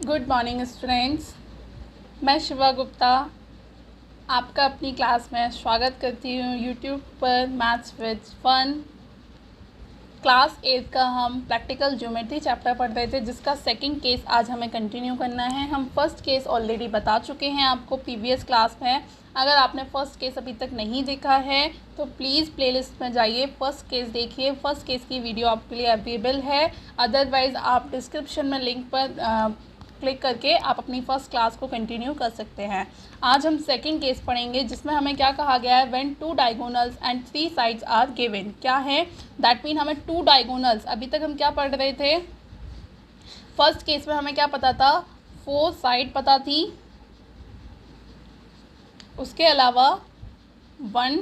Good morning students. मैं शिवा गुप्ता आपका अपनी क्लास में स्वागत करती हूँ। यूट्यूब पर मैथ्स विद फन क्लास 8 का हम प्रैक्टिकल ज्योमेट्री चैप्टर पढ़ रहे थे, जिसका सेकंड केस आज हमें कंटिन्यू करना है। हम फर्स्ट केस ऑलरेडी बता चुके हैं आपको प्रीवियस क्लास में। अगर आपने फर्स्ट केस अभी तक नहीं देखा है तो प्लीज़ प्लेलिस्ट में जाइए, फर्स्ट केस देखिए। फर्स्ट केस की वीडियो आपके लिए अवेलेबल है। अदरवाइज़ आप डिस्क्रिप्शन में लिंक पर क्लिक करके आप अपनी फर्स्ट क्लास को कंटिन्यू कर सकते हैं। आज हम सेकंड केस पढ़ेंगे, जिसमें हमें क्या कहा गया है, when 2 diagonals and 3 sides are given. क्या है दैट मीन हमें 2 डायगोनल्स, अभी तक हम क्या पढ़ रहे थे, फर्स्ट केस में हमें क्या पता था, 4 साइड पता थी, उसके अलावा 1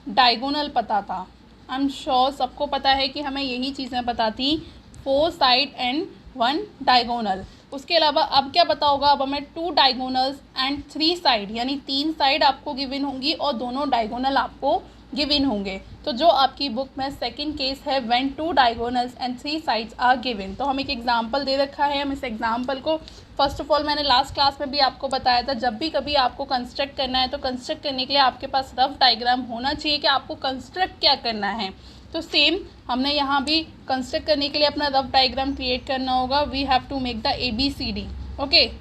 डायगोनल पता था। आई एम श्योर सबको पता है कि हमें यही चीज़ें पता थी, 4 साइड एंड 1 डायगोनल। उसके अलावा अब क्या पता होगा, अब हमें 2 डायगोनल्स एंड 3 साइड, यानी 3 साइड आपको गिवन होंगी और दोनों डायगोनल आपको गिवन होंगे। तो जो आपकी बुक में सेकंड केस है, when 2 diagonals and 3 sides are given. तो हम एक एग्जांपल दे रखा है। हम इस एग्जांपल को फर्स्ट ऑफ ऑल मैंने लास्ट क्लास में भी आपको बताया था, जब भी कभी आपको कंस्ट्रक्ट करना है तो कंस्ट्रक्ट करने के लिए आपके पास रफ डायग्राम होना चाहिए कि आपको कंस्ट्रक्ट क्या करना है। तो सेम हमने यहाँ भी कंस्ट्रक्ट करने के लिए अपना रफ डायग्राम क्रिएट करना होगा। We have to make the ABCD। Okay,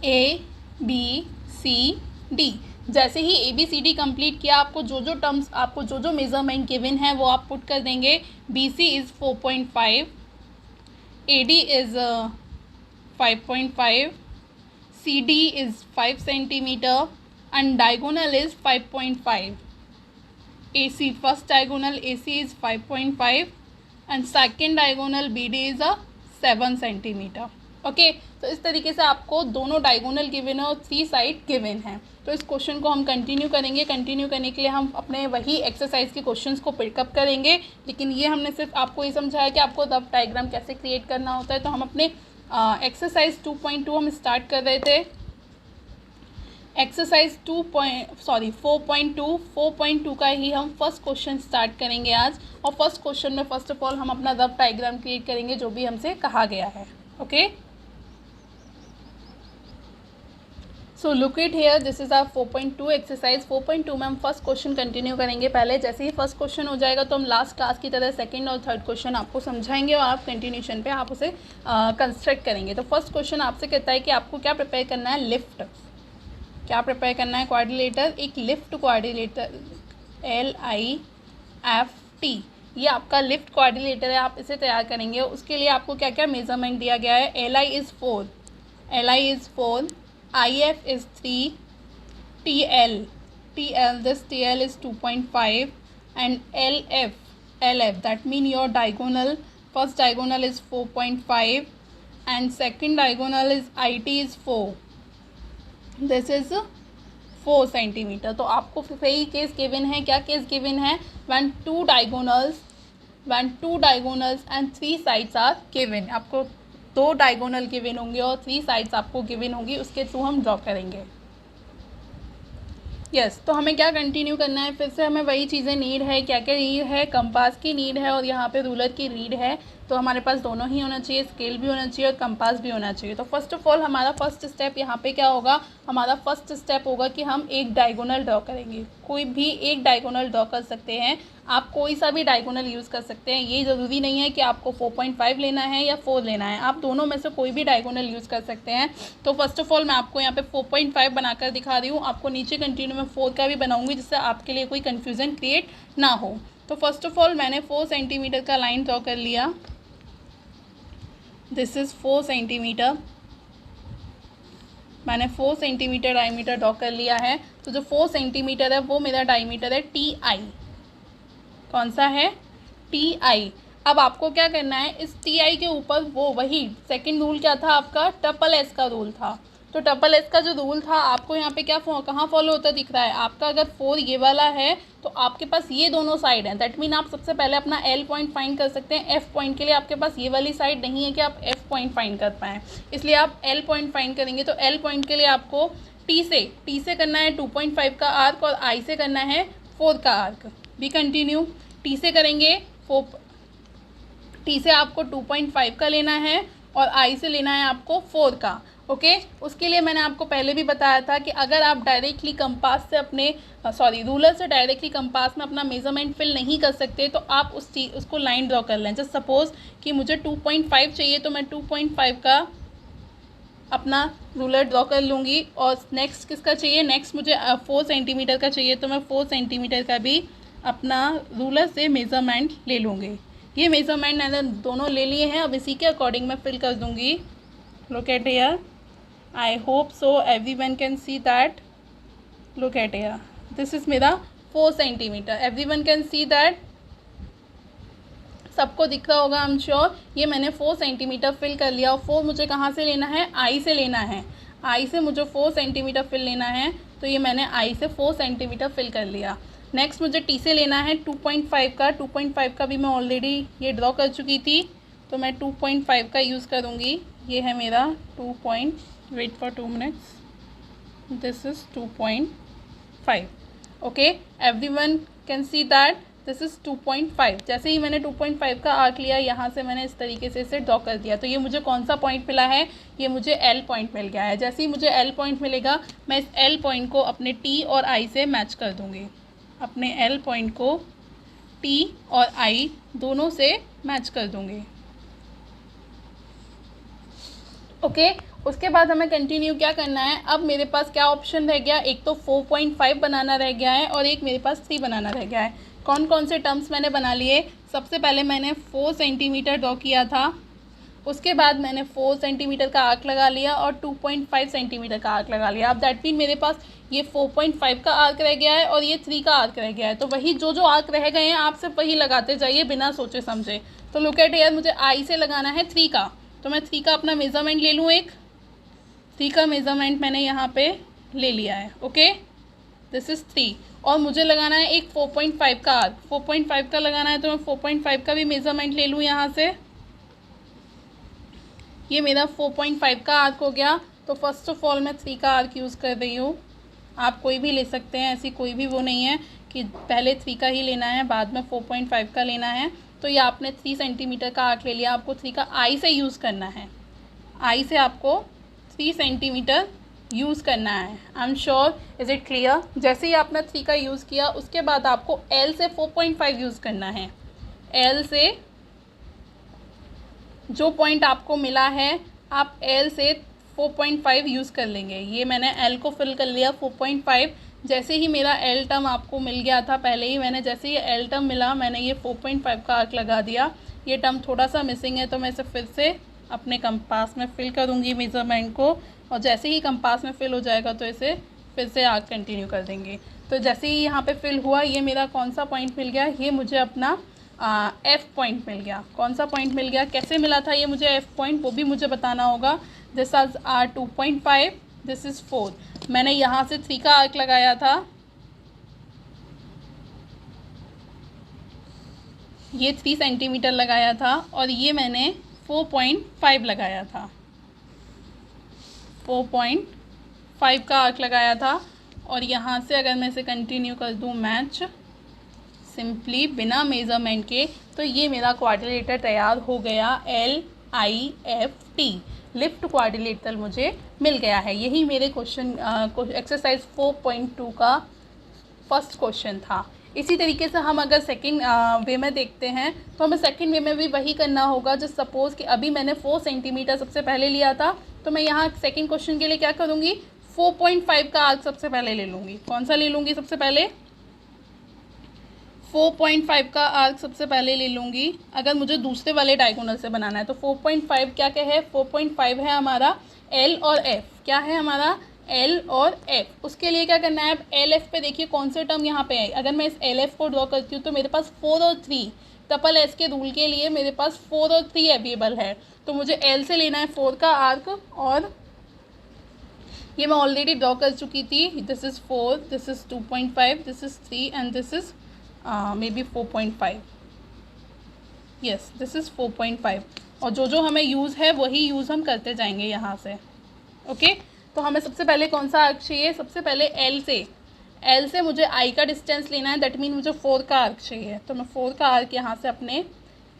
ABCD। जैसे ही ABCD कंप्लीट किया, आपको जो जो टर्म्स, आपको जो जो मेजरमेंट गिवन है वो आप पुट कर देंगे। BC is 4.5, AD is 5.5, CD is 5 centimetre and diagonal is 5.5। AC, first diagonal AC is 5.5 and second diagonal BD is a 7 centimetre. Okay, तो इस तरीके से आपको दोनों डायगोनल गिवन है और 3 साइड गिवन है। तो इस क्वेश्चन को हम कंटिन्यू करेंगे। कंटिन्यू करने के लिए हम अपने वही एक्सरसाइज के क्वेश्चंस को पिकअप करेंगे, लेकिन ये हमने सिर्फ आपको ये समझाया कि आपको रफ डायग्राम कैसे क्रिएट करना होता है। तो हम अपने एक्सरसाइज 2.2 हम स्टार्ट कर रहे थे। एक्सरसाइज 4.2 का ही हम फर्स्ट क्वेश्चन स्टार्ट करेंगे आज। और फर्स्ट क्वेश्चन में फर्स्ट ऑफ ऑल हम अपना रफ डायग्राम क्रिएट करेंगे, जो भी हमसे कहा गया है। Okay, so look it here, this is our 4.2 exercise. 4.2 में हम फर्स्ट क्वेश्चन कंटिन्यू करेंगे। पहले जैसे ही फर्स्ट क्वेश्चन हो जाएगा तो हम लास्ट क्लास की तरह सेकंड और थर्ड क्वेश्चन आपको समझाएंगे और आप कंटिन्यूशन पे आप उसे कंस्ट्रक्ट करेंगे। तो फर्स्ट क्वेश्चन आपसे कहता है कि आपको क्या प्रिपेयर करना है, लिफ्ट। क्या प्रिपेयर करना है, क्वाड्रिलेटर, एक लिफ्ट क्वाड्रिलेटर, LIFT। ये आपका लिफ्ट क्वाड्रिलेटर है, आप इसे तैयार करेंगे। उसके लिए आपको क्या क्या मेजरमेंट दिया गया है, LI is 4, IF is 3, this TL is 2.5 and LF that mean your diagonal, first diagonal is 4.5 and second diagonal is IT is 4, this is 4 centimetre. तो आपको सही केस गिवन है। क्या केस गिवन है, when 2 diagonals and 3 sides are given. आपको 2 diagonal given होंगे और 3 sides आपको गिवन होंगी, उसके थ्रू हम ड्रॉ करेंगे। यस, तो हमें क्या कंटिन्यू करना है, फिर से हमें वही चीज़ें नीड है। क्या क्या नीड है, कंपास की नीड है और यहाँ पे रूलर की नीड है। तो हमारे पास दोनों ही होना चाहिए, स्केल भी होना चाहिए और कंपास भी होना चाहिए। तो फर्स्ट ऑफ ऑल हमारा फर्स्ट स्टेप यहाँ पे क्या होगा, हमारा फर्स्ट स्टेप होगा कि हम एक डायगोनल ड्रॉ करेंगे। कोई भी एक डायगोनल ड्रॉ कर सकते हैं, आप कोई सा भी डायगोनल यूज़ कर सकते हैं। ये ज़रूरी नहीं है कि आपको 4.5 लेना है या 4 लेना है, आप दोनों में से कोई भी डायगोनल यूज़ कर सकते हैं। तो फर्स्ट ऑफ ऑल मैं आपको यहाँ पे 4.5 बनाकर दिखा रही हूँ, आपको नीचे कंटिन्यू में 4 का भी बनाऊँगी, जिससे आपके लिए कोई कन्फ्यूज़न क्रिएट ना हो। तो फर्स्ट ऑफ ऑल मैंने 4 सेंटीमीटर का लाइन ड्रॉ कर लिया। दिस इज़ 4 सेंटीमीटर, मैंने 4 सेंटीमीटर डायमीटर ड्रॉ कर लिया है। तो जो 4 सेंटीमीटर है वो मेरा डायमीटर है TI। कौन सा है, TI। अब आपको क्या करना है, इस TI के ऊपर वो वही सेकंड रूल क्या था आपका, ट्रिपल S का रूल था। तो ट्रिपल S का जो रूल था आपको यहाँ पे क्या कहाँ फॉलो होता दिख रहा है आपका, अगर 4 ये वाला है तो आपके पास ये दोनों साइड हैं। दैट मीन आप सबसे पहले अपना L पॉइंट फाइंड कर सकते हैं। F पॉइंट के लिए आपके पास ये वाली साइड नहीं है कि आप F पॉइंट फाइंड कर पाएँ, इसलिए आप L पॉइंट फाइंड करेंगे। तो L पॉइंट के लिए आपको T से करना है 2.5 का आर्क और I से करना है 4 का आर्क। भी कंटिन्यू, T से करेंगे 4, T से आपको 2.5 का लेना है और आई से लेना है आपको 4 का। ओके, उसके लिए मैंने आपको पहले भी बताया था कि अगर आप डायरेक्टली कंपास से अपने रूलर से डायरेक्टली कंपास में अपना मेज़रमेंट फिल नहीं कर सकते तो आप उसको लाइन ड्रॉ कर लें। जस्ट सपोज़ कि मुझे 2.5 चाहिए तो मैं 2.5 का अपना रूलर ड्रॉ कर लूँगी। और नेक्स्ट किसका चाहिए, नेक्स्ट मुझे 4 सेंटीमीटर का चाहिए तो मैं 4 सेंटीमीटर का भी अपना रूलर से मेज़रमेंट ले लूँगी। ये मेज़रमेंट मैंने दोनों ले लिए हैं, अब इसी के अकॉर्डिंग मैं फिल कर दूँगी। Look at here, I hope so everyone can see that. Look at here, this is मेरा 4 centimetre. Everyone can see that, सबको दिख रहा होगा आई एम श्योर। ये मैंने 4 सेंटीमीटर फिल कर लिया। और 4 मुझे कहाँ से लेना है, आई से लेना है। आई से मुझे 4 सेंटीमीटर फिल लेना है, तो ये मैंने आई से 4 सेंटीमीटर फिल कर लिया। नेक्स्ट मुझे टी से लेना है 2.5 का। 2.5 का भी मैं ऑलरेडी ये ड्रॉ कर चुकी थी, तो मैं 2.5 का यूज़ करूँगी। ये है मेरा 2. Wait for 2 minutes, this is 2.5। Okay, everyone can see that this is 2.5। जैसे ही मैंने 2.5 का आर्क लिया, यहाँ से मैंने इस तरीके से इसे ड्रॉ कर दिया। तो ये मुझे कौन सा पॉइंट मिला है, ये मुझे एल पॉइंट मिल गया है। जैसे ही मुझे एल पॉइंट मिलेगा, मैं इस एल पॉइंट को अपने टी और आई से मैच कर दूँगी। अपने एल पॉइंट को टी और आई दोनों से मैच कर दूँगी। ओके, उसके बाद हमें कंटिन्यू क्या करना है। अब मेरे पास क्या ऑप्शन रह गया, एक तो 4.5 बनाना रह गया है और एक मेरे पास 3 बनाना रह गया है। कौन कौन से टर्म्स मैंने बना लिए, सबसे पहले मैंने 4 सेंटीमीटर ड्रॉ किया था, उसके बाद मैंने 4 सेंटीमीटर का आर्क लगा लिया और 2.5 सेंटीमीटर का आर्क लगा लिया। अब दैट मीन मेरे पास ये 4.5 का आर्क रह गया है और ये 3 का आर्क रह गया है। तो वही जो जो आर्क रह गए हैं आप सिर्फ वही लगाते जाइए बिना सोचे समझे। तो लुक एट हियर, मुझे आई से लगाना है 3 का, तो मैं 3 का अपना मेज़रमेंट ले लूँ। एक 3 का मेज़रमेंट मैंने यहाँ पे ले लिया है। Okay, this is 3। और मुझे लगाना है एक 4.5 का आर्क। 4.5 का लगाना है तो मैं 4.5 का भी मेज़रमेंट ले लूँ यहाँ से। ये मेरा 4.5 का आर्क हो गया। तो फर्स्ट ऑफ ऑल मैं 3 का आर्क यूज़ कर रही हूँ। आप कोई भी ले सकते हैं, ऐसी कोई भी वो नहीं है कि पहले 3 का ही लेना है बाद में 4.5 का लेना है। तो ये आपने 3 सेंटीमीटर का आर्क ले लिया, आपको 3 का आई से यूज़ करना है। आई से आपको 3 सेंटीमीटर यूज़ करना है। आई am sure, is it clear. जैसे ही आपने 3 का यूज़ किया, उसके बाद आपको एल से 4.5 यूज़ करना है। एल से जो पॉइंट आपको मिला है, आप एल से 4.5 यूज़ कर लेंगे। ये मैंने एल को फिल कर लिया 4.5। जैसे ही मेरा एल टर्म आपको मिल गया था, पहले ही मैंने जैसे ही एल टर्म मिला, मैंने ये 4.5 का आर्क लगा दिया। ये टर्म थोड़ा सा मिसिंग है, तो मैं इसे फिर से अपने कंपास में फिल करूँगी मेज़रमेंट को। और जैसे ही कंपास में फिल हो जाएगा तो इसे फिर से आर्क कंटिन्यू कर देंगे। तो जैसे ही यहाँ पे फिल हुआ, ये मेरा कौन सा पॉइंट मिल गया, ये मुझे अपना एफ़ पॉइंट मिल गया। कौन सा पॉइंट मिल गया, कैसे मिला था ये मुझे एफ़ पॉइंट, वो भी मुझे बताना होगा। This is 2.5, this is 4। मैंने यहाँ से 3 का आर्क लगाया था, ये 3 सेंटीमीटर लगाया था, और ये मैंने 4.5 लगाया था। 4.5 का आर्क लगाया था। और यहाँ से अगर मैं इसे कंटिन्यू कर दूँ मैच सिंपली बिना मेज़रमेंट के, तो ये मेरा क्वाड्रिलेटर तैयार हो गया। LIFT लिफ्ट क्वाड्रिलेटर मुझे मिल गया है। यही मेरे क्वेश्चन एक्सरसाइज 4.2 का फर्स्ट क्वेश्चन था। इसी तरीके से हम अगर सेकंड वे में देखते हैं, तो हमें सेकंड वे में भी वही करना होगा। जस्ट सपोज़ कि अभी मैंने 4 सेंटीमीटर सबसे पहले लिया था, तो मैं यहाँ सेकंड क्वेश्चन के लिए क्या करूँगी, 4.5 का आर्क सबसे पहले ले लूँगी। कौन सा ले लूँगी सबसे पहले, 4.5 का आर्क सबसे पहले ले लूँगी। अगर मुझे दूसरे वाले डायगोनल से बनाना है तो 4.5 क्या क्या है, 4.5 है हमारा एल और एफ। क्या है हमारा एल और एफ। उसके लिए क्या करना है, एल एफ पे देखिए कौन से टर्म यहाँ पे है। अगर मैं इस एल एफ को ड्रॉ करती हूँ तो मेरे पास 4 और 3, ट्रिपल एस के रूल के लिए मेरे पास 4 और 3 अवेलेबल है। तो मुझे एल से लेना है 4 का आर्क, और ये मैं ऑलरेडी ड्रॉ कर चुकी थी। This is 4, this is 2.5, this is 3 and this is may be 4.5। Yes, this is 4.5। और जो जो हमें यूज़ है वही यूज़ हम करते जाएंगे यहाँ से। ओके, तो हमें सबसे पहले कौन सा आर्क चाहिए, सबसे पहले एल से मुझे आई का डिस्टेंस लेना है। दैट मीन मुझे 4 का आर्क चाहिए। तो मैं 4 का आर्क यहाँ से अपने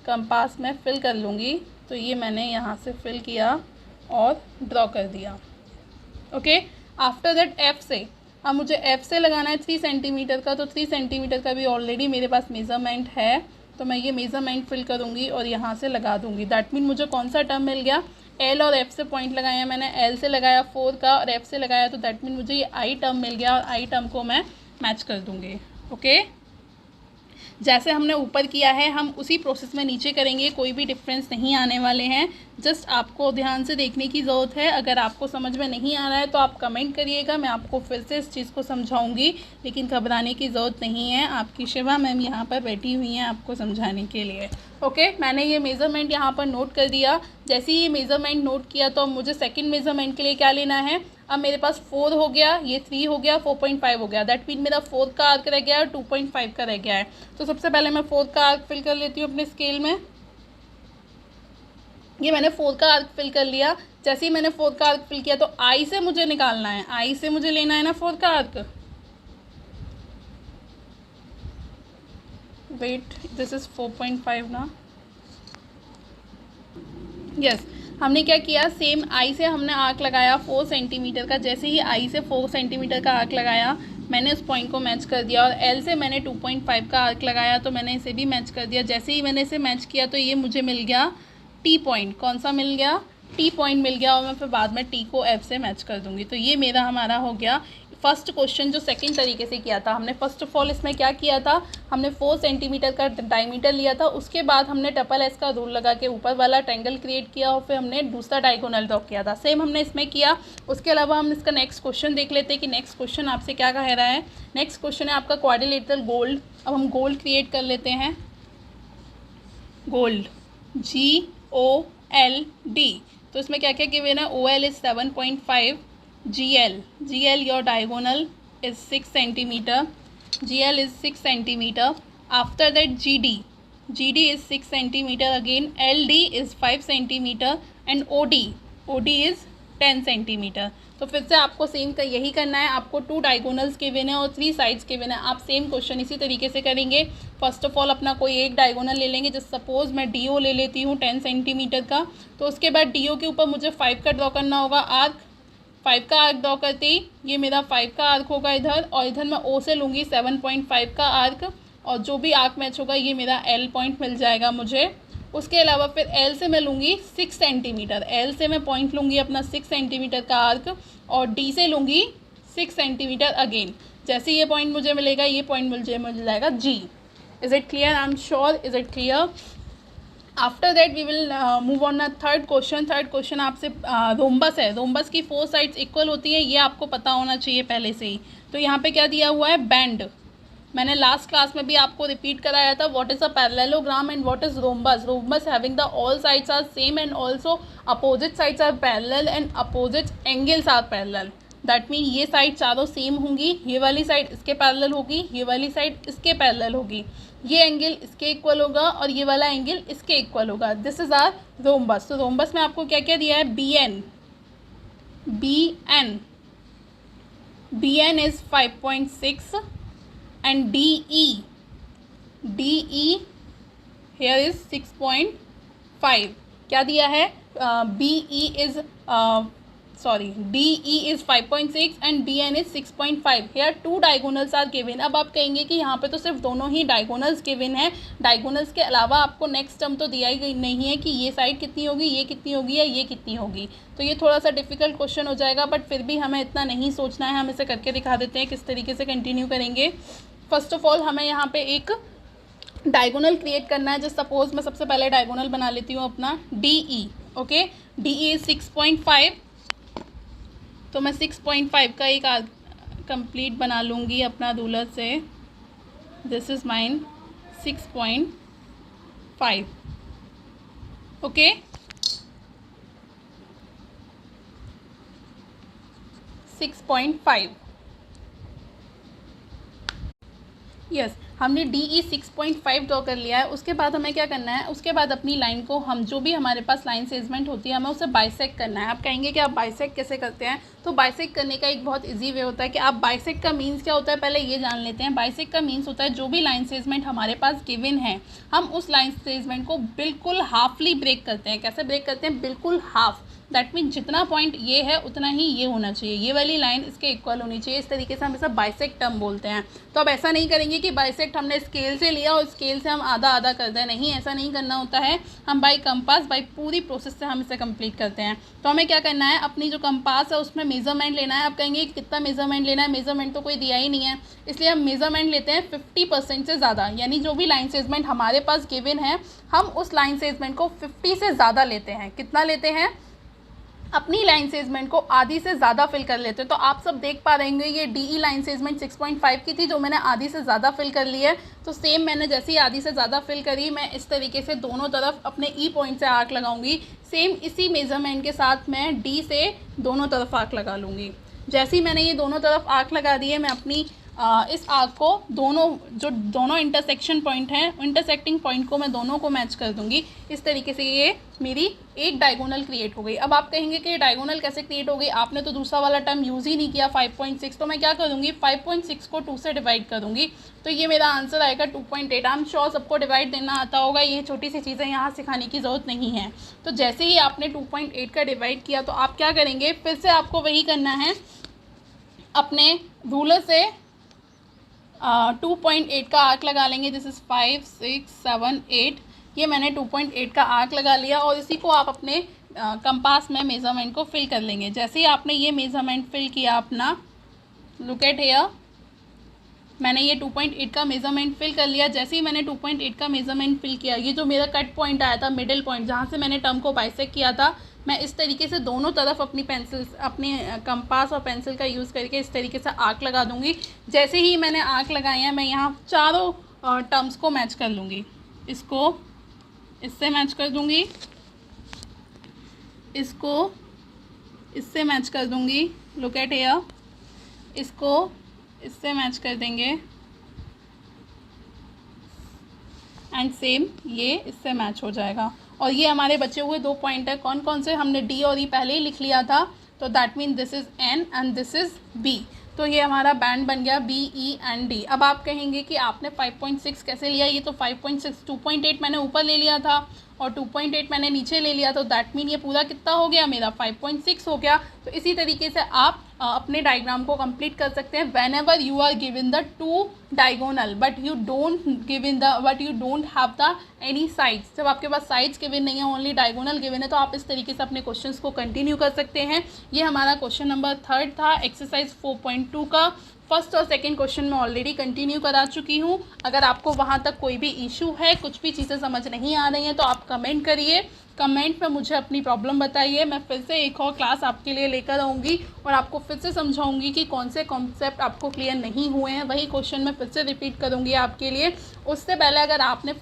कंपास में फिल कर लूँगी। तो ये मैंने यहाँ से फिल किया और ड्रॉ कर दिया। ओके, आफ्टर दैट एफ से, अब मुझे एफ से लगाना है 3 सेंटीमीटर का, तो 3 सेंटीमीटर का भी ऑलरेडी मेरे पास मेज़रमेंट है, तो मैं ये मेज़रमेंट फिल करूँगी और यहाँ से लगा दूँगी। दैट मीन मुझे कौन सा टर्म मिल गया, एल और एफ से पॉइंट लगाया मैंने, एल से लगाया 4 का और एफ से लगाया, तो दैट मीन मुझे ये आई टर्म मिल गया और आई टर्म को मैं मैच कर दूँगी। ओके, जैसे हमने ऊपर किया है हम उसी प्रोसेस में नीचे करेंगे, कोई भी डिफरेंस नहीं आने वाले हैं। जस्ट आपको ध्यान से देखने की ज़रूरत है। अगर आपको समझ में नहीं आ रहा है तो आप कमेंट करिएगा, मैं आपको फिर से इस चीज़ को समझाऊंगी, लेकिन घबराने की ज़रूरत नहीं है। आपकी शिवा मैम यहाँ पर बैठी हुई हैं आपको समझाने के लिए। ओके, मैंने ये मेज़रमेंट यहाँ पर नोट कर दिया। जैसे ही ये मेज़रमेंट नोट किया तो अब मुझे सेकेंड मेज़रमेंट के लिए क्या लेना है, अब मेरे पास 4 हो गया, ये 3 हो गया, 4.5 हो गया। दैट मीन मेरा 4 का आर्क रह गया है और 2.5 का रह गया है। तो सबसे पहले मैं 4 का आर्क फिल कर लेती हूँ अपने स्केल में। ये मैंने 4 का आर्क फिल कर लिया। जैसे ही मैंने 4 का आर्क फिल किया तो आई से मुझे निकालना है, आई से मुझे लेना है ना 4 का आर्क। वेट, दिस इज़ 4.5 ना। यस, हमने क्या किया, सेम आई से हमने आर्क लगाया 4 सेंटीमीटर का। जैसे ही आई से 4 सेंटीमीटर का आर्क लगाया मैंने उस पॉइंट को मैच कर दिया, और एल से मैंने 2.5 का आर्क लगाया तो मैंने इसे भी मैच कर दिया। जैसे ही मैंने इसे मैच किया तो ये मुझे मिल गया टी पॉइंट। कौन सा मिल गया, टी पॉइंट मिल गया, और मैं फिर बाद में टी को एफ से मैच कर दूँगी। तो ये मेरा हमारा हो गया फर्स्ट क्वेश्चन जो सेकंड तरीके से किया था हमने। फर्स्ट ऑफ ऑल इसमें क्या किया था, हमने 4 सेंटीमीटर का डायमीटर लिया था, उसके बाद हमने ट्रिपल एस का रूल लगा के ऊपर वाला ट्रायंगल क्रिएट किया और फिर हमने दूसरा डायगोनल ड्रॉ किया था। सेम हमने इसमें किया। उसके अलावा हम इसका नेक्स्ट क्वेश्चन देख लेते हैं कि नेक्स्ट क्वेश्चन आपसे क्या कह रहा है। नेक्स्ट क्वेश्चन है आपका क्वाड्रिलेटरल गोल्ड। अब हम गोल्ड क्रिएट कर लेते हैं, गोल्ड GOLD। तो इसमें क्या क्या गिवन है, OL is 7.5, GL your diagonal is 6 centimeter, GL is 6 centimeter. After that GD is 6 centimeter again, LD is 5 centimeter and OD is 10 centimeter. तो फिर से आपको सेम का यही करना है। आपको 2 डायगोनल्स गिवन है और 3 साइड्स गिवन है। आप सेम क्वेश्चन इसी तरीके से करेंगे। फर्स्ट ऑफ ऑल अपना कोई एक डायगोनल ले लेंगे। जैसे सपोज मैं DO ले लेती हूँ 10 सेंटीमीटर का, तो उसके बाद DO के ऊपर मुझे 5 का ड्रॉ करना होगा आर्क। 5 का आर्क ड्रॉ करते ही ये मेरा 5 का आर्क होगा इधर, और इधर मैं O से लूँगी 7.5 का आर्क, और जो भी आर्क मैच होगा ये मेरा L पॉइंट मिल जाएगा मुझे। उसके अलावा फिर L से मैं लूँगी 6 सेंटीमीटर, L से मैं पॉइंट लूँगी अपना 6 सेंटीमीटर का आर्क, और D से लूँगी 6 सेंटीमीटर अगेन। जैसे ये पॉइंट मुझे मिलेगा ये पॉइंट मुझे मिल जाएगा G। Is it clear, I am sure, is it clear. After that we will move on third question. Third question आपसे रोम्बस है। रोम्बस की 4 साइड्स इक्वल होती हैं, ये आपको पता होना चाहिए पहले से ही। तो यहाँ पे क्या दिया हुआ है, बैंड। मैंने लास्ट क्लास में भी आपको रिपीट कराया था, what is a parallelogram and what is rhombus. Rhombus having the all sides are same and also opposite sides are parallel and opposite angles are parallel. That mean ये side चारों same होंगी, ये वाली side इसके parallel होगी, ये वाली side इसके पैरेलल होगी, ये एंगल इसके इक्वल होगा और ये वाला एंगल इसके इक्वल होगा। This is our rhombus. तो रोम्बस में आपको क्या क्या दिया है, BN is 5.6 and DE here is 6.5। क्या दिया है, DE is 5.6 and BN is 6.5। here 2 diagonals are given। अब आप कहेंगे कि यहाँ पे तो सिर्फ दोनों ही डायगोनल्स गिवन है, डायगोनल्स के अलावा आपको नेक्स्ट टर्म तो दिया ही नहीं है कि ये साइड कितनी होगी, ये कितनी होगी या ये कितनी होगी। तो ये थोड़ा सा डिफिकल्ट क्वेश्चन हो जाएगा, बट फिर भी हमें इतना नहीं सोचना है, हम इसे करके दिखा देते हैं किस तरीके से कंटिन्यू करेंगे। फर्स्ट ऑफ ऑल हमें यहाँ पे एक डायगोनल क्रिएट करना है। जस्ट सपोज मैं सबसे पहले डायगोनल बना लेती हूँ अपना DE। ओके, DE इज 6.5, तो मैं 6.5 का एक कंप्लीट बना लूँगी अपना रूलर से। This is mine 6.5। Okay, 6.5। Yes, हमने DE 6.5 ड्रॉ कर लिया है। उसके बाद हमें क्या करना है, उसके बाद अपनी लाइन को हम जो भी हमारे पास लाइन सेगमेंट होती है हमें उसे बाइसेक्ट करना है। आप कहेंगे कि आप बाइसेक्ट कैसे करते हैं, तो बाइसेक्ट करने का एक बहुत इजी वे होता है कि आप बाइसेक्ट का मीन्स क्या होता है पहले ये जान लेते हैं। बाइसेक्ट का मीन्स होता है जो भी लाइन सेगमेंट हमारे पास गिवन है हम उस लाइन सेगमेंट को बिल्कुल हाफली ब्रेक करते हैं। कैसे ब्रेक करते हैं, बिल्कुल हाफ। दैट मीन जितना पॉइंट ये है उतना ही ये होना चाहिए, ये वाली लाइन इसके इक्वल होनी चाहिए। इस तरीके से हम इसे बाइसेक्ट टर्म बोलते हैं। तो अब ऐसा नहीं करेंगे कि बाइसेक्ट हमने स्केल से लिया और स्केल से हम आधा आधा कर दें, नहीं, ऐसा नहीं करना होता है। हम बाई कंपास बाई पूरी प्रोसेस से हम इसे कंप्लीट करते हैं। तो हमें क्या करना है, अपनी जो कंपास है उसमें मेजरमेंट लेना है। आप कहेंगे कितना मेजरमेंट लेना है, मेजरमेंट तो कोई दिया ही नहीं है, इसलिए हम मेजरमेंट लेते हैं 50% से ज़्यादा। यानी जो भी लाइन सेगमेंट हमारे पास गिवन है हम उस लाइन सेगमेंट को 50 से ज़्यादा लेते हैं। कितना लेते हैं, अपनी लाइन सेगमेंट को आधी से ज़्यादा फिल कर लेते हैं। तो आप सब देख पा रहे होंगे ये DE लाइन सेगमेंट 6.5 की थी जो मैंने आधी से ज़्यादा फिल कर ली है। तो सेम मैंने जैसे ही आधी से ज़्यादा फिल करी मैं इस तरीके से दोनों तरफ अपने E पॉइंट से आर्क लगाऊंगी। सेम इसी मेजरमेंट के साथ मैं D से दोनों तरफ आर्क लगा लूँगी। जैसे ही मैंने ये दोनों तरफ आर्क लगा दी है मैं अपनी इस आर्क को दोनों इंटरसेक्शन पॉइंट हैं, इंटरसेक्टिंग पॉइंट को मैं दोनों को मैच कर दूंगी। इस तरीके से ये मेरी एक डायगोनल क्रिएट हो गई। अब आप कहेंगे कि डायगोनल कैसे क्रिएट हो गई, आपने तो दूसरा वाला टर्म यूज़ ही नहीं किया 5.6। तो मैं क्या करूँगी, 5.6 को 2 से डिवाइड करूँगी। तो ये मेरा आंसर आएगा 2.8। आई एम श्योर सबको डिवाइड देना आता होगा, ये छोटी सी चीज़ें यहाँ सिखाने की ज़रूरत नहीं है। तो जैसे ही आपने 2.8 का डिवाइड किया तो आप क्या करेंगे, फिर से आपको वही करना है, अपने रूलर से 2.8 का आर्क लगा लेंगे। This is 5 6 7 8। ये मैंने 2.8 का आर्क लगा लिया और इसी को आप अपने कंपास में मेज़रमेंट को फिल कर लेंगे। जैसे ही आपने ये मेज़रमेंट फिल किया अपना, लुक एट हियर, मैंने ये 2.8 का मेज़रमेंट फिल कर लिया। जैसे ही मैंने 2.8 का मेज़रमेंट फिल किया, ये जो मेरा कट पॉइंट आया था, मिडिल पॉइंट जहाँ से मैंने टर्म को बाइसेक्ट किया था, मैं इस तरीके से दोनों तरफ अपनी पेंसिल, अपने कंपास और पेंसिल का यूज़ करके इस तरीके से आर्क लगा दूंगी। जैसे ही मैंने आर्क लगाए हैं मैं यहाँ चारों टर्म्स को मैच कर लूँगी। इसको इससे मैच कर दूँगी, इसको इससे मैच कर दूँगी, लुक एट हियर, इसको इससे मैच कर देंगे एंड सेम ये इससे मैच हो जाएगा। और ये हमारे बचे हुए 2 पॉइंट है, कौन कौन से, हमने D और E पहले ही लिख लिया था। तो that mean this is N and this is B। तो ये हमारा बैंड बन गया B, E एंड D। अब आप कहेंगे कि आपने 5.6 कैसे लिया, ये तो 5.6, 2.8 मैंने ऊपर ले लिया था और 2.8 मैंने नीचे ले लिया। तो दैट मीन ये पूरा कितना हो गया, मेरा 5.6 हो गया। तो इसी तरीके से आप अपने डायग्राम को कंप्लीट कर सकते हैं। Whenever you are given the 2 diagonal but you don't have the any sides, जब आपके पास साइड्स गिवन नहीं है, ओनली डायगोनल गिवन है, तो आप इस तरीके से अपने क्वेश्चंस को कंटिन्यू कर सकते हैं। ये हमारा क्वेश्चन नंबर 3 था एक्सरसाइज 4.2 का। फर्स्ट और सेकंड क्वेश्चन में ऑलरेडी कंटिन्यू करा चुकी हूँ। अगर आपको वहाँ तक कोई भी इशू है, कुछ भी चीज़ें समझ नहीं आ रही हैं, तो आप कमेंट करिए, कमेंट में मुझे अपनी प्रॉब्लम बताइए। मैं फिर से एक और क्लास आपके लिए लेकर आऊँगी और आपको फिर से समझाऊंगी कि कौन से कॉन्सेप्ट आपको क्लियर नहीं हुए हैं। वही क्वेश्चन मैं फिर से रिपीट करूँगी आपके लिए। उससे पहले अगर आपने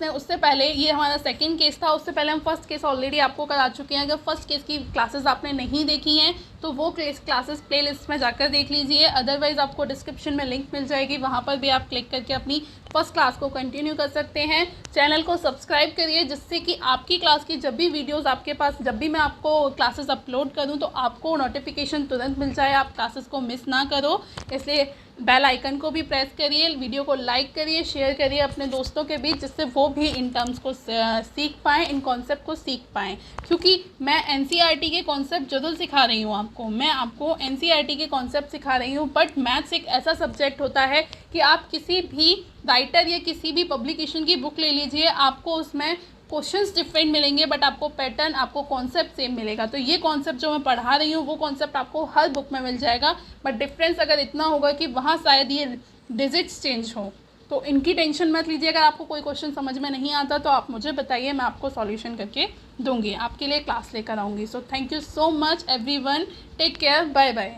उससे पहले, ये हमारा सेकंड केस था, उससे पहले हम फर्स्ट केस ऑलरेडी आपको करा चुके हैं। अगर फर्स्ट केस की क्लासेस आपने नहीं देखी हैं तो वो क्लासेस प्लेलिस्ट में जाकर देख लीजिए। अदरवाइज़ आपको डिस्क्रिप्शन में लिंक मिल जाएगी, वहाँ पर भी आप क्लिक करके अपनी फर्स्ट क्लास को कंटिन्यू कर सकते हैं। चैनल को सब्सक्राइब करिए जिससे कि आपकी क्लास की जब भी वीडियोज़ आपके पास, जब भी मैं आपको क्लासेस अपलोड करूँ तो आपको नोटिफिकेशन तुरंत मिल जाए, आप क्लासेस को मिस ना करो। इसलिए बेल आइकन को भी प्रेस करिए, वीडियो को लाइक करिए, शेयर करिए अपने दोस्तों के बीच, जिससे वो भी इन टर्म्स को सीख पाएँ, इन कॉन्सेप्ट को सीख पाएँ। क्योंकि मैं NCERT के कॉन्सेप्ट जरूर सिखा रही हूँ आपको, मैं आपको NCERT के कॉन्सेप्ट सिखा रही हूँ, बट मैथ्स एक ऐसा सब्जेक्ट होता है कि आप किसी भी राइटर या किसी भी पब्लिकेशन की बुक ले लीजिए, आपको उसमें क्वेश्चंस डिफरेंट मिलेंगे बट आपको पैटर्न, आपको कॉन्सेप्ट सेम मिलेगा। तो ये कॉन्सेप्ट जो मैं पढ़ा रही हूँ वो कॉन्सेप्ट आपको हर बुक में मिल जाएगा, बट डिफरेंस अगर इतना होगा कि वहाँ शायद ये डिजिट्स चेंज हो। तो इनकी टेंशन मत लीजिए। अगर आपको कोई क्वेश्चन समझ में नहीं आता तो आप मुझे बताइए, मैं आपको सॉल्यूशन करके दूंगी, आपके लिए क्लास लेकर आऊँगी। So thank you so much everyone, take care, bye bye.